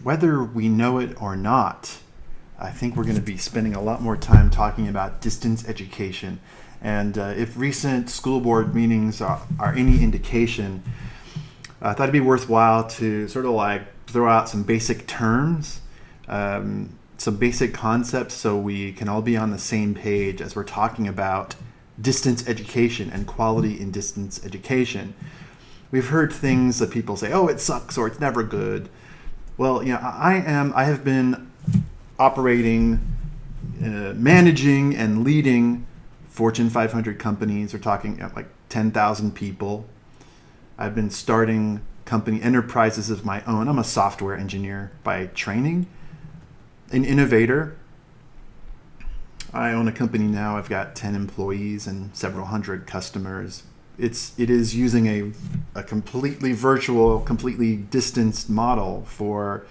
whether we know it or not, I think we're going to be spending a lot more time talking about distance education. And if recent school board meetings are any indication, I thought it'd be worthwhile to sort of like throw out some basic terms, some basic concepts, so we can all be on the same page as we're talking about distance education and quality in distance education. We've heard things that people say, oh, it sucks or it's never good. Well, I have been operating, managing and leading Fortune 500 companies. We're talking like 10,000 people. I've been starting company enterprises of my own. I'm a software engineer by training, an innovator. I own a company now. I've got 10 employees and several hundred customers. It is using a completely virtual, completely distanced model for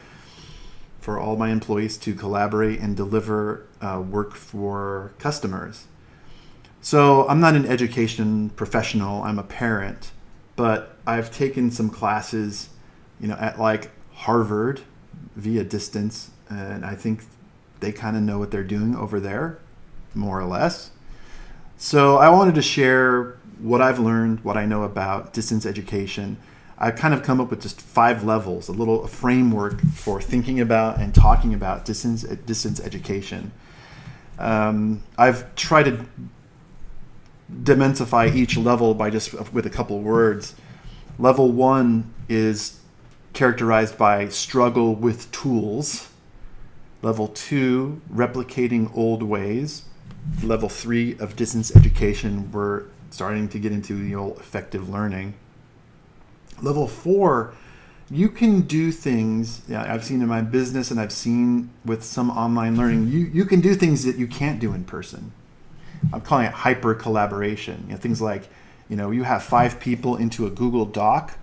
all my employees to collaborate and deliver work for customers. So I'm not an education professional. I'm a parent, but I've taken some classes, at like Harvard via distance, and I think they kind of know what they're doing over there, more or less. So I wanted to share what I've learned, what I know about distance education. I've kind of come up with just 5 levels, a framework for thinking about and talking about distance education. I've tried to demystify each level with a couple words. Level 1 is characterized by struggle with tools. Level 2, replicating old ways. Level 3 of distance education, we're starting to get into the old effective learning. Level 4, you can do things, I've seen in my business and I've seen with some online learning, you can do things that you can't do in person. I'm calling it hyper collaboration. Things like, you have 5 people into a Google Doc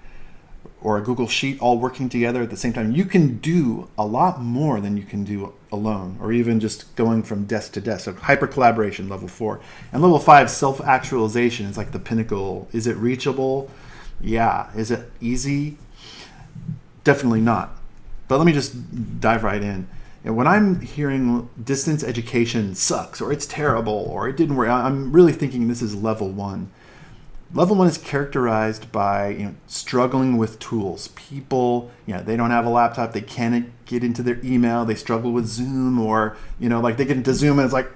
or a Google Sheet all working together at the same time. You can do a lot more than you can do alone, or even just going from desk to desk. So hyper collaboration, level 4. And level 5, self-actualization is like the pinnacle. Is it reachable? Yeah. Is it easy? Definitely not. But let me just dive right in. And when I'm hearing distance education sucks, or it's terrible, or it didn't work, I'm really thinking this is level 1. Level 1 is characterized by struggling with tools. People, they don't have a laptop, they can't get into their email, they struggle with Zoom, or like they get into Zoom and it's like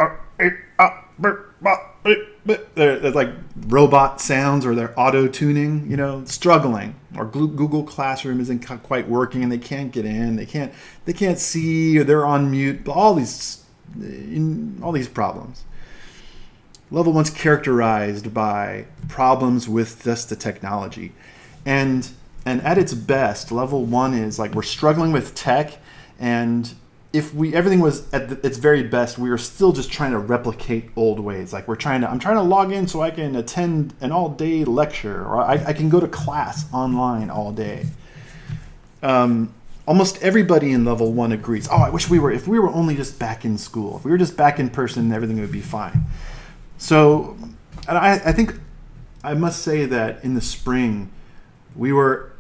there's like robot sounds, or they're auto tuning, struggling, or Google Classroom isn't quite working and they can't get in, they can't see, or they're on mute. All these problems. Level 1's characterized by problems with just the technology. And at its best, level 1 is like we're struggling with tech, and if everything was at its very best, we are still just trying to replicate old ways. Like I'm trying to log in so I can attend an all-day lecture, or I can go to class online all day. Almost everybody in level 1 agrees, I wish if we were only just back in school. If we were just back in person, everything would be fine. So, and I think I must say that in the spring, we were,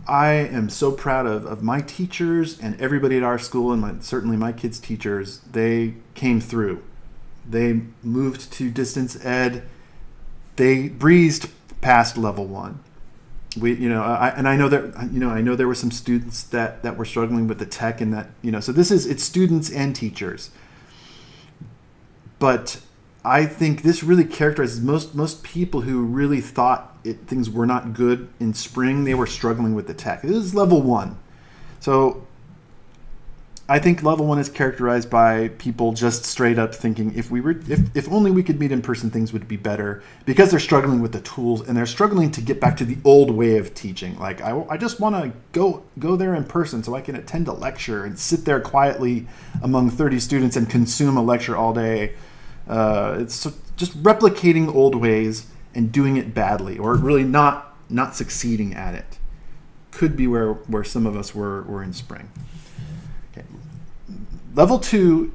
I am so proud of my teachers and everybody at our school, and certainly my kids' teachers. They came through. They moved to distance ed. They breezed past level 1. I know there were some students that were struggling with the tech, and that, so it's students and teachers. But I think this really characterizes most people who really thought things were not good in spring. They were struggling with the tech. This is level 1. So I think level 1 is characterized by people just straight up thinking if only we could meet in person, things would be better, because they're struggling with the tools and they're struggling to get back to the old way of teaching. Like I just want to go there in person so I can attend a lecture and sit there quietly among 30 students and consume a lecture all day. It's just replicating old ways and doing it badly, or really not succeeding at it. Could be where some of us were in spring. Okay. Level 2,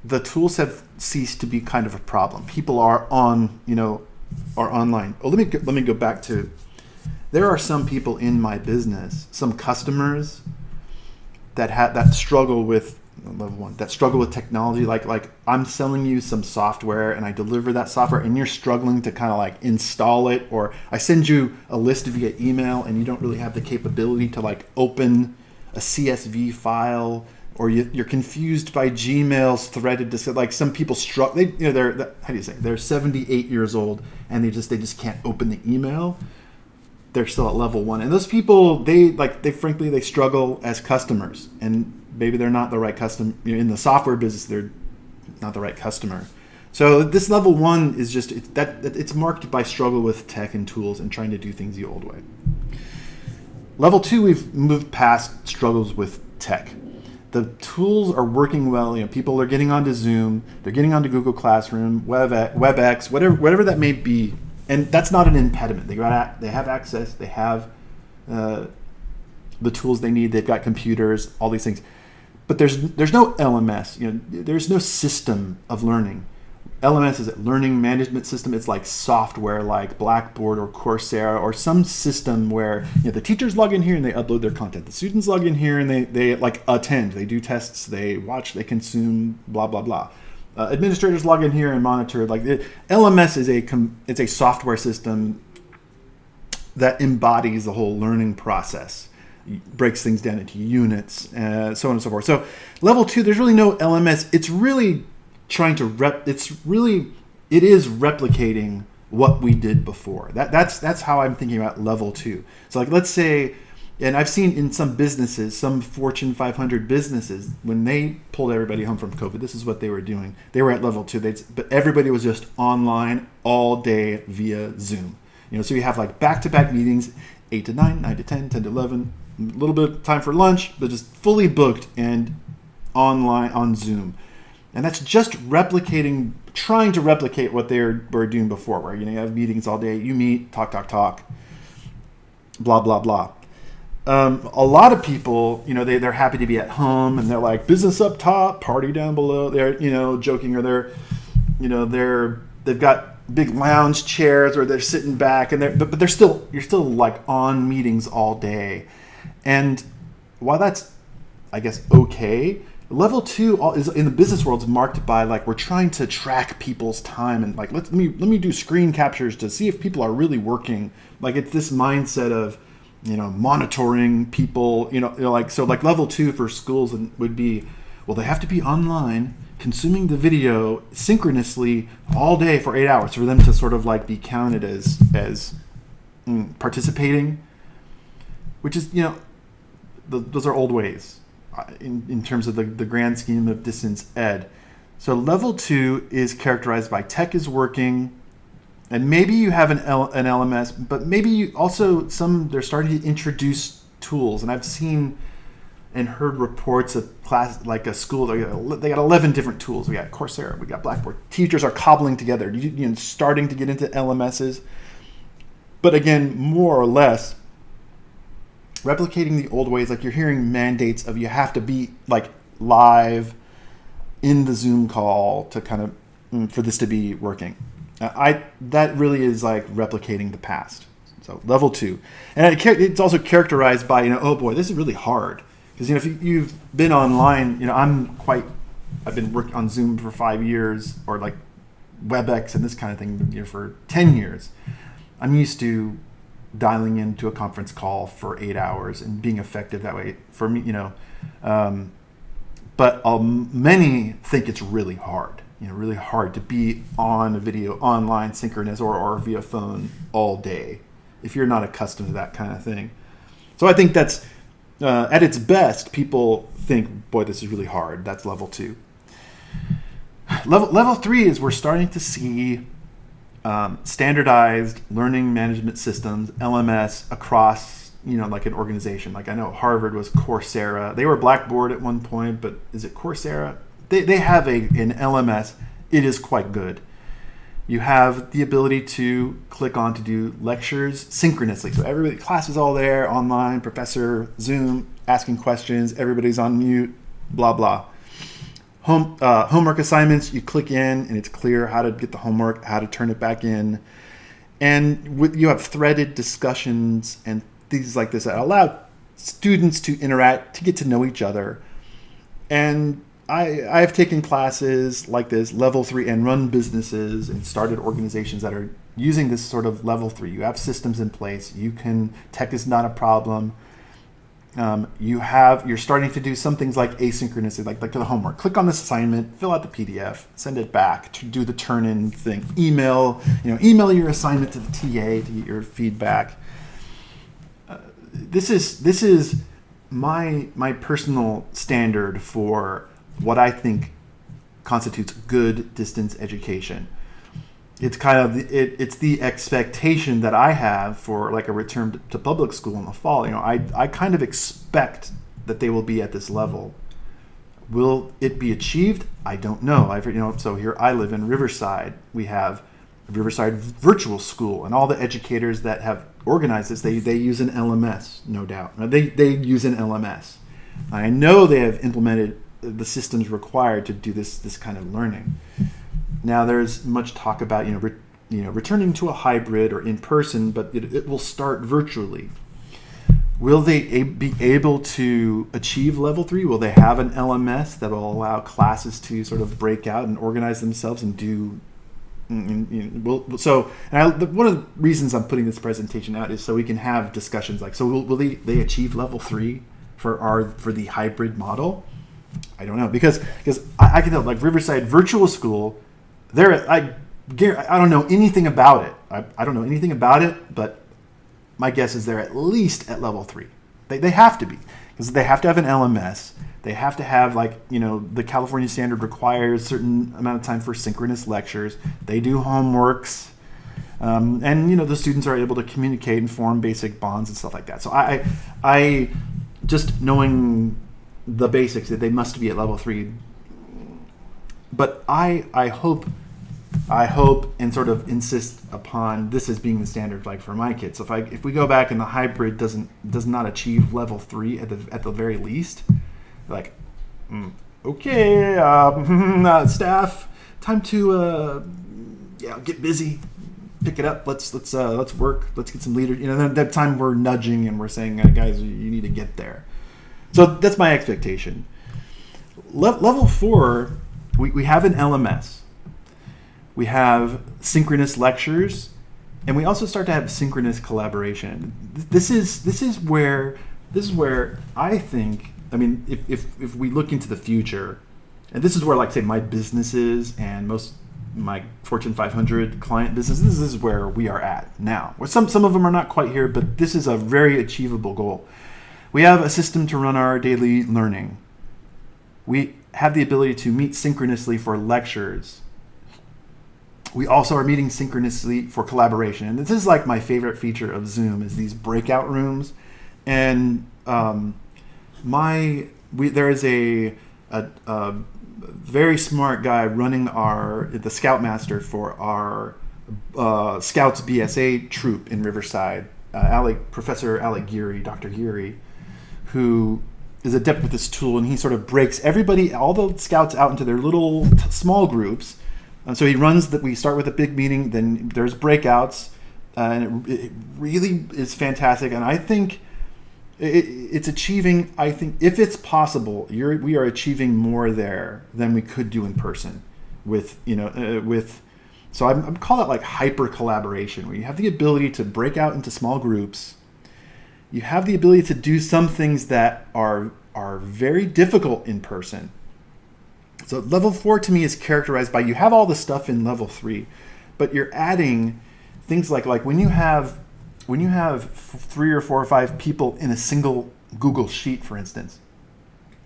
the tools have ceased to be kind of a problem. People are online. Oh, let me go back to, there are some people in my business, some customers that struggle with level one, that struggle with technology, like I'm selling you some software and I deliver that software and you're struggling to kind of like install it, or I send you a list via email and you don't really have the capability to like open a CSV file, or you're confused by Gmail's threaded to, like, some people struggle. How do you say, they're 78 years old and they just can't open the email. They're still at level one, and those people, they frankly, they struggle as customers, and maybe they're not the right customer in the software business. They're not the right customer. So this level one is just it's marked by struggle with tech and tools and trying to do things the old way. Level two, we've moved past struggles with tech. The tools are working well. People are getting onto Zoom, they're getting onto Google Classroom, WebEx, whatever that may be. And that's not an impediment. They have access. They have the tools they need. They've got computers, all these things. But there's no LMS. There's no system of learning. LMS is a learning management system. It's like software, like Blackboard or Coursera, or some system where the teachers log in here and they upload their content. The students log in here and they like attend. They do tests. They watch. They consume. Blah blah blah. Administrators log in here and monitor. Like LMS is it's a software system that embodies the whole learning process, breaks things down into units, so on and so forth. So level two, there's really no LMS. It's really trying to it is replicating what we did before. That's how I'm thinking about level two. So like, let's say, and I've seen in some businesses, some Fortune 500 businesses, when they pulled everybody home from COVID, this is what they were doing. They were at level two, but everybody was just online all day via Zoom. So you have like back-to-back meetings, 8 to 9, 9 to 10, 10 to 11, a little bit of time for lunch, but just fully booked and online on Zoom. And that's just trying to replicate what they were doing before, where you have meetings all day, you meet, talk, blah, blah, blah. A lot of people, they're happy to be at home and they're like, business up top, party down below. They're, joking, or they've got big lounge chairs, or they're sitting back, and but you're still like on meetings all day. And while that's, I guess, okay, level two is in the business world is marked by like, we're trying to track people's time and like, let me do screen captures to see if people are really working. Like, it's this mindset of monitoring people, so like level two for schools would be, well, they have to be online consuming the video synchronously all day for 8 hours for them to sort of like be counted as participating, which is, those are old ways in terms of the grand scheme of distance ed. So level two is characterized by tech is working. And maybe you have an LMS, but maybe you also they're starting to introduce tools. And I've seen and heard reports of class, like a school, they got 11 different tools. We got Coursera, we got Blackboard. Teachers are cobbling together, starting to get into LMSs. But again, more or less, replicating the old ways. Like, you're hearing mandates of you have to be like live in the Zoom call to kind of for this to be working. That really is like replicating the past. So level two, and it's also characterized by oh boy, this is really hard, because if you've been online, I've been working on Zoom for 5 years, or like WebEx and this kind of thing for 10 years. I'm used to dialing into a conference call for 8 hours and being effective that way. For me, but many think it's really hard. Really hard to be on a video, online, synchronous, or via phone all day if you're not accustomed to that kind of thing. So I think that's, at its best, people think, boy, this is really hard. That's level two. Level three is we're starting to see standardized learning management systems, LMS, across, like an organization. Like, I know Harvard was Coursera. They were Blackboard at one point, but is it Coursera? They have an LMS. It is quite good. You have the ability to click on to do lectures synchronously. So everybody, class is all there, online, professor, Zoom, asking questions, everybody's on mute, blah, blah. Homework assignments, you click in and it's clear how to get the homework, how to turn it back in. And you have threaded discussions and things like this that allow students to interact, to get to know each other. And I've taken classes like this, level 3, and run businesses and started organizations that are using this sort of level 3. You have systems in place. Tech is not a problem. You're starting to do some things like asynchronously, like the homework. Click on this assignment, fill out the PDF, send it back to do the turn-in thing. Email your assignment to the TA to get your feedback. This is my personal standard for what I think constitutes good distance education. It's kind of it's the expectation that I have for like a return to public school in the fall. I kind of expect that they will be at this level. Will it be achieved? I don't know. So here I live in Riverside. We have Riverside Virtual School, and all the educators that have organized this, they use an LMS, no doubt. They use an LMS. I know they have implemented the systems required to do this kind of learning. Now there's much talk about returning to a hybrid or in person, but it will start virtually. Will they be able to achieve level 3? Will they have an LMS that will allow classes to sort of break out and organize themselves and do? One of the reasons I'm putting this presentation out is so we can have discussions like, so will they achieve level 3 for the hybrid model? I don't know, because I can tell, like Riverside Virtual School, I don't know anything about it. I don't know anything about it, but my guess is they're at least at level 3. They have to be, because they have to have an LMS. They have to have the California standard requires a certain amount of time for synchronous lectures. They do homeworks, and the students are able to communicate and form basic bonds and stuff like that. So I just knowing the basics that they must be at level 3. But I hope and sort of insist upon this as being the standard, like for my kids. So if we go back and the hybrid does not achieve level 3 at the very least, like, okay, staff, time to get busy, pick it up. Let's work. Let's get some leaders. That time we're nudging and we're saying, guys, you need to get there. So that's my expectation. Level 4, we have an LMS. We have synchronous lectures, and we also start to have synchronous collaboration. This is where I think. I mean, if we look into the future, and this is where, like, say, my businesses and most my Fortune 500 client businesses, this is where we are at now. Where some of them are not quite here, but this is a very achievable goal. We have a system to run our daily learning. We have the ability to meet synchronously for lectures. We also are meeting synchronously for collaboration. And this is like my favorite feature of Zoom is these breakout rooms. And there is a very smart guy running the Scoutmaster for our Scouts BSA troop in Riverside, Professor Alec Geary, Dr. Geary, who is adept with this tool, and he sort of breaks all the Scouts out into their little small groups. And so he runs we start with a big meeting, then there's breakouts, and it really is fantastic. And I think it's achieving, if it's possible, we are achieving more there than we could do in person so I'm call it like hyper collaboration, where you have the ability to break out into small groups. You have the ability to do some things that are very difficult in person. So level 4 to me is characterized by you have all the stuff in level 3, but you're adding things like when you have 3 or 4 or 5 people in a single Google Sheet, for instance,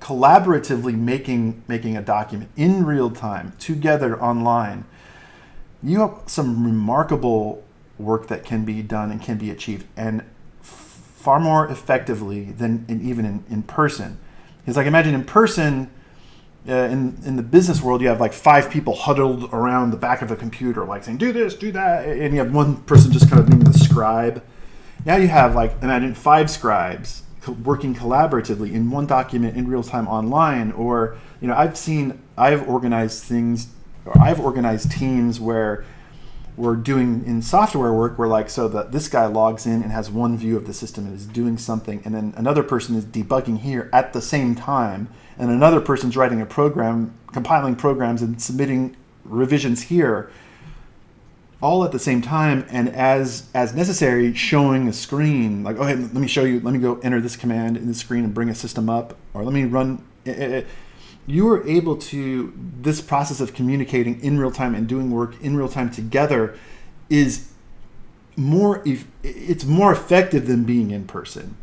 collaboratively making a document in real time together online, you have some remarkable work that can be done and can be achieved, and far more effectively than even in person. Because imagine in person, in the business world, you have like 5 people huddled around the back of a computer, like saying, do this, do that. And you have one person just kind of being the scribe. Now you have imagine 5 scribes working collaboratively in one document in real time online. Or, I've organized teams where we're doing in software work, we're like, so that this guy logs in and has one view of the system and is doing something, and then another person is debugging here at the same time, and another person's writing a program, compiling programs and submitting revisions here, all at the same time, and as necessary, showing a screen, like, oh, hey, let me show you, let me go enter this command in the screen and bring a system up, or let me run. You are able to, this process of communicating in real time and doing work in real time together is it's more effective than being in person.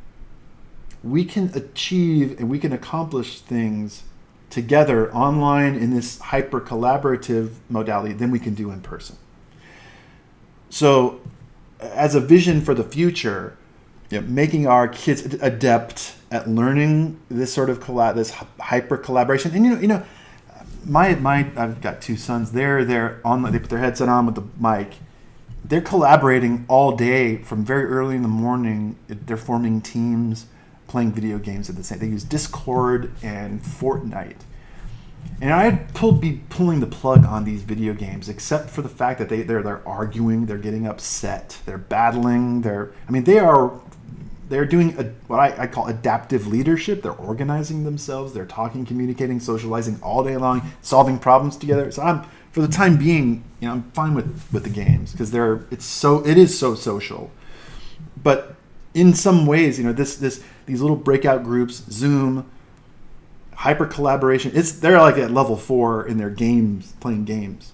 We can achieve and we can accomplish things together online in this hyper collaborative modality than we can do in person. So as a vision for the future, making our kids adept at learning this sort of this hyper collaboration, and I've got two sons. They put their headset on with the mic. They're collaborating all day from very early in the morning. They're forming teams, playing video games at the same. They use Discord and Fortnite. And I'd be pulling the plug on these video games, except for the fact that they're arguing, they're getting upset, they're battling, they're doing what I call adaptive leadership. They're organizing themselves, they're talking, communicating, socializing all day long, solving problems together. So for the time being, I'm fine with the games because it is so social. But in some ways, these little breakout groups, Zoom, hyper collaboration, they're like at level 4 in their games, playing games.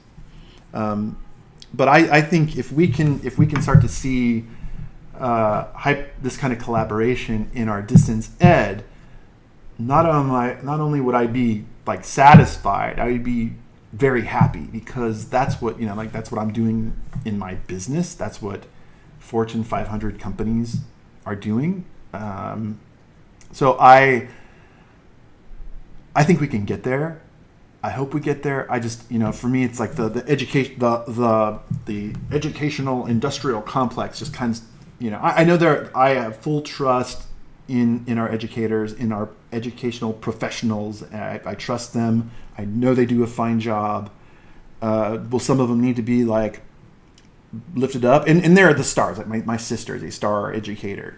But I think if we can start to see this kind of collaboration in our distance ed, not only would I be like satisfied, I would be very happy, because that's what that's what I'm doing in my business. That's what Fortune 500 companies are doing. So I think we can get there. I hope we get there. I just, for me, it's like the education, the educational industrial complex just kind of, I know I have full trust in our educators, in our educational professionals. I trust them. I know they do a fine job. Will some of them need to be like lifted up? And they're the stars. Like my sister is a star educator.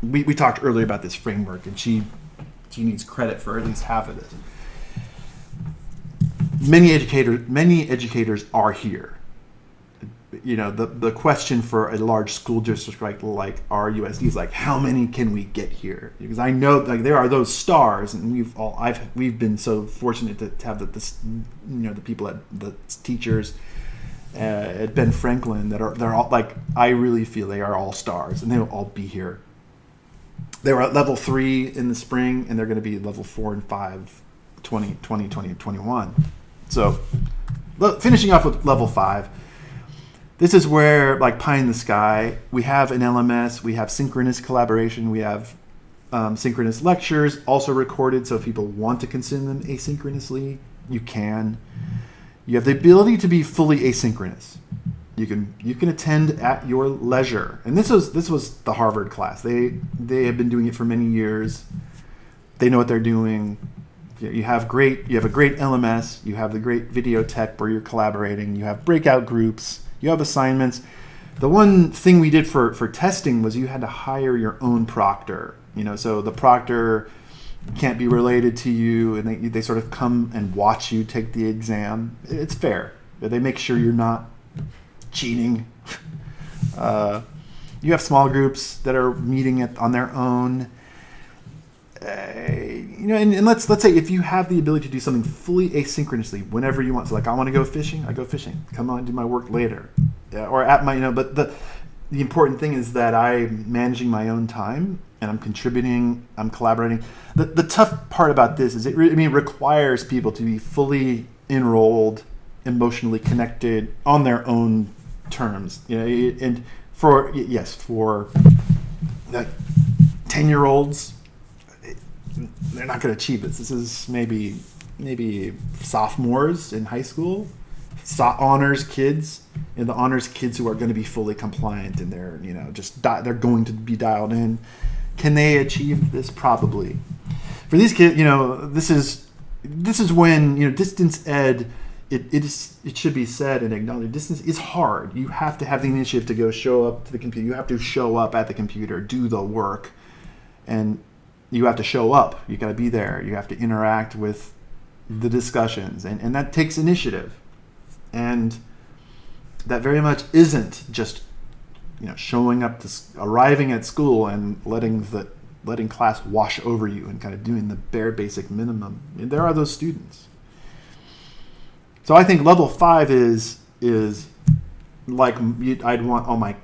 We talked earlier about this framework, and she needs credit for at least half of this. Many educators are here. The question for a large school district like our USD is like, how many can we get here? Because I know like there are those stars, and we've been so fortunate to have the people at the teachers at Ben Franklin they're all like, I really feel they are all stars, and they will all be here. They were at level 3 in the spring, and they're going to be level 4 and 5, 2021. So, finishing off with level 5, this is where, like pie in the sky, we have an LMS, we have synchronous collaboration, we have synchronous lectures also recorded, so if people want to consume them asynchronously, you can. You have the ability to be fully asynchronous. You can attend at your leisure, and this was the Harvard class. They have been doing it for many years. They know what they're doing. You have a great LMS. You have the great video tech where you're collaborating. You have breakout groups. You have assignments. The one thing we did for testing was you had to hire your own proctor. So the proctor can't be related to you, and they sort of come and watch you take the exam. It's fair. They make sure you're not cheating. You have small groups that are meeting on their own. And let's say if you have the ability to do something fully asynchronously whenever you want. So like, I want to go fishing, I go fishing. Come on, do my work later, or at my but the important thing is that I'm managing my own time and I'm contributing, I'm collaborating. The tough part about this is it requires people to be fully enrolled, emotionally connected on their own terms. And for like 10-year-olds, they're not going to achieve this. This is maybe sophomores in high school, honors kids, and the honors kids who are going to be fully compliant and they're they're going to be dialed in. Can they achieve this? Probably. For these kids, this is when distance ed it should be said and acknowledged. Distance is hard. You have to have the initiative to go show up to the computer. You have to show up at the computer, do the work, and you have to show up. You got to be there. You have to interact with the discussions, and that takes initiative. And that very much isn't just showing up arriving at school and letting class wash over you and kind of doing the bare basic minimum. And there are those students. So I think level 5 is like I'd want all my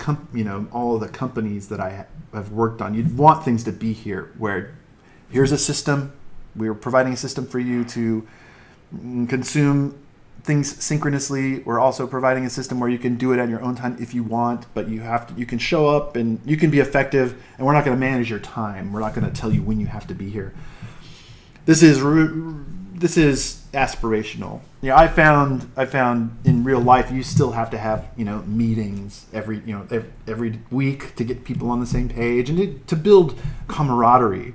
all of the companies that I have worked on. You'd want things to be here where here's a system. We're providing a system for you to consume things synchronously. We're also providing a system where you can do it at your own time if you want, but you can show up and you can be effective, and we're not going to manage your time. We're not going to tell you when you have to be here. This is aspirational. I found in real life you still have to have meetings every week to get people on the same page and to build camaraderie.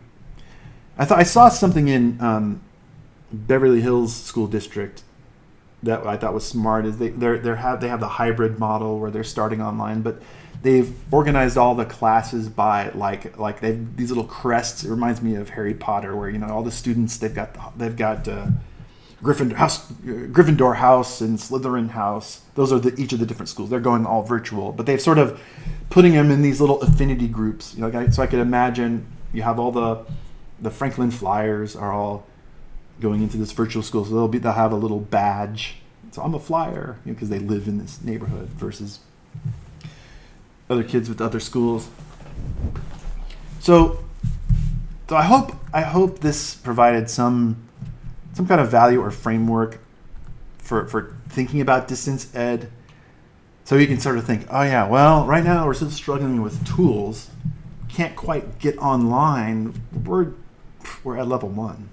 I saw something in Beverly Hills School District that I thought was smart. Is they have the hybrid model where they're starting online, but they've organized all the classes by like they've these little crests. It reminds me of Harry Potter, where all the students they've got Gryffindor house and Slytherin house. Those are each of the different schools. They're going all virtual, but they've sort of putting them in these little affinity groups. So I could imagine you have all the Franklin Flyers are all going into this virtual school, so they'll have a little badge. So I'm a flyer because they live in this neighborhood versus other kids with other schools. So I hope this provided some kind of value or framework for thinking about distance ed. So you can sort of think, oh yeah, well, right now we're still struggling with tools. Can't quite get online. We're at level 1,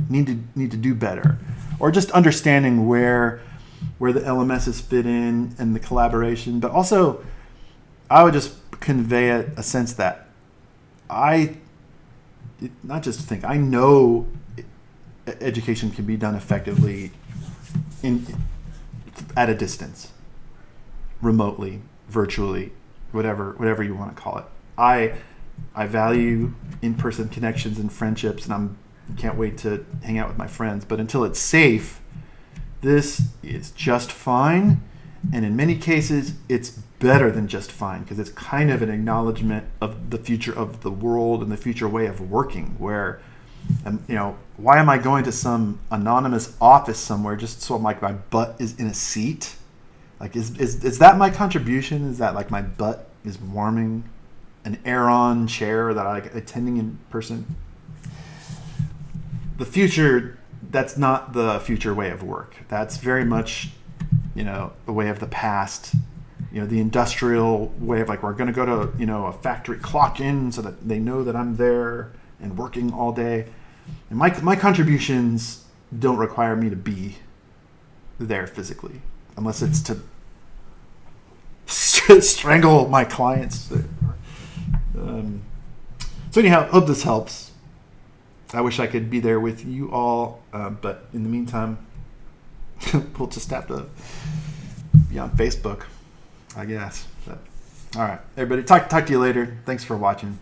need to do better, or just understanding where the LMSs fit in and the collaboration. But also, I would just convey a sense that I know education can be done effectively at a distance, remotely, virtually, whatever you want to call it. I value in-person connections and friendships, and can't wait to hang out with my friends. But until it's safe, this is just fine. And in many cases, it's better than just fine, because it's kind of an acknowledgement of the future of the world and the future way of working, where, why am I going to some anonymous office somewhere just so my butt is in a seat? Like, is that my contribution? Is that like my butt is warming an Aeron chair that I attending in person? The future, that's not the future way of work. That's very much, the way of the past. The industrial way of we're going to go to, a factory, clock in so that they know that I'm there and working all day. And my contributions don't require me to be there physically, unless it's to strangle my clients. So anyhow, hope this helps. I wish I could be there with you all, but in the meantime, we'll just have to be on Facebook, I guess. But, all right, everybody, talk to you later. Thanks for watching.